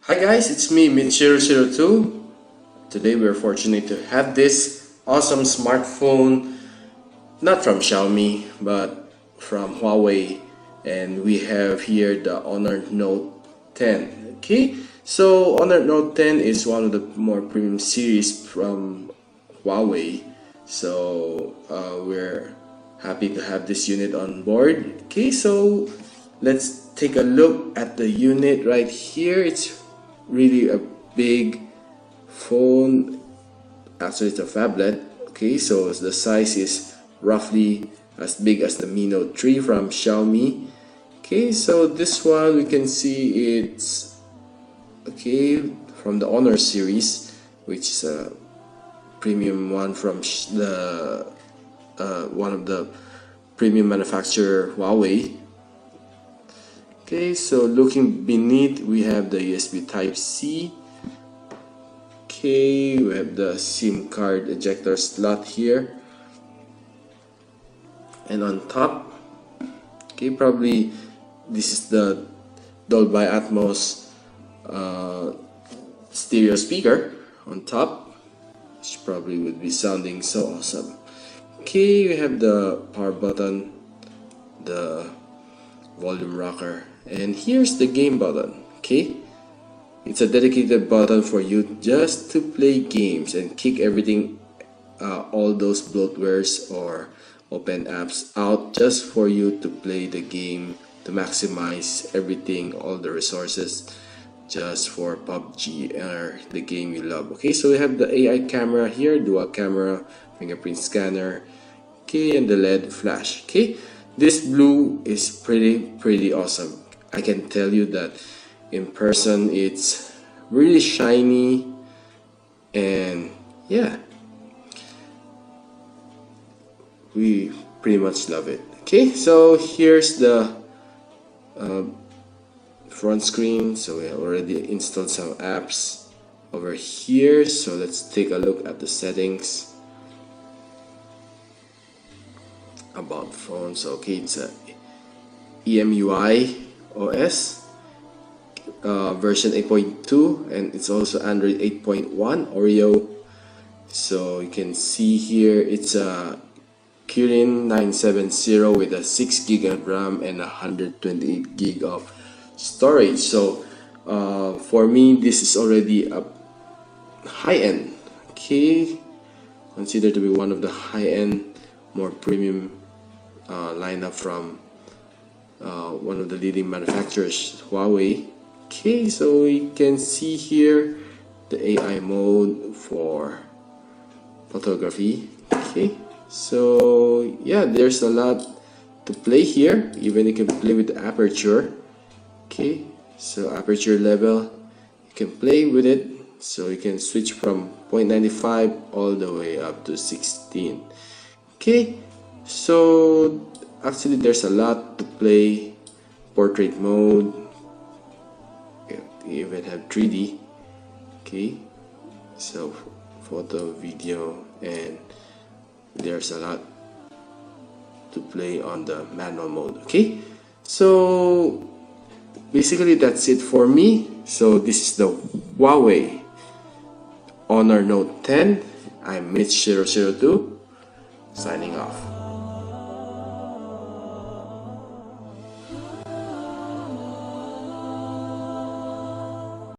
Hi guys, it's me, Mitch002. Today we're fortunate to have this awesome smartphone, not from Xiaomi, but from Huawei. And we have here the Honor Note 10. Okay, so Honor Note 10 is one of the more premium series from Huawei. So we're happy to have this unit on board. Okay, so let's take a look at the unit right here. It's really a big phone. Actually, it's a phablet. Okay, so the size is roughly as big as the Mi Note 3 from Xiaomi. Okay, so this one we can see it's from the Honor series, which is a premium one from the one of the premium manufacturer Huawei. Okay, so looking beneath, we have the USB Type-C. Okay, we have the SIM card ejector slot here. And on top, okay, probably this is the Dolby Atmos stereo speaker on top, which probably would be sounding so awesome. Okay, we have the power button, the volume rocker, and here's the game button. Okay, it's a dedicated button for you just to play games and kick everything, all those bloatwares or open apps out, just for you to play the game, to maximize everything, all the resources, just for PUBG or the game you love. Okay, so we have the AI camera here, dual camera, fingerprint scanner, okay, and the LED flash. Okay, this blue is pretty awesome. I can tell you that in person it's really shiny, and yeah, we pretty much love it. Okay, so here's the front screen. So we have already installed some apps over here, so let's take a look at the settings. About phones. Okay, it's a EMUI OS version 8.2, and it's also Android 8.1 Oreo. So you can see here it's a Kirin 970 with a 6 GB of RAM and 128 GB of storage. So for me, this is already a high-end. Okay, considered to be one of the high-end, more premium lineup from one of the leading manufacturers, Huawei. Okay, so we can see here the AI mode for photography. Okay, so yeah, there's a lot to play here. Even you can play with the aperture. Okay, so aperture level, you can play with it. So you can switch from 0.95 all the way up to 16. Okay, so actually there's a lot to play. Portrait mode, you even have 3D. Okay, so photo, video, and there's a lot to play on the manual mode. Okay, so basically that's it for me. So this is the Huawei Honor Note 10. I'm Mitch002 signing off.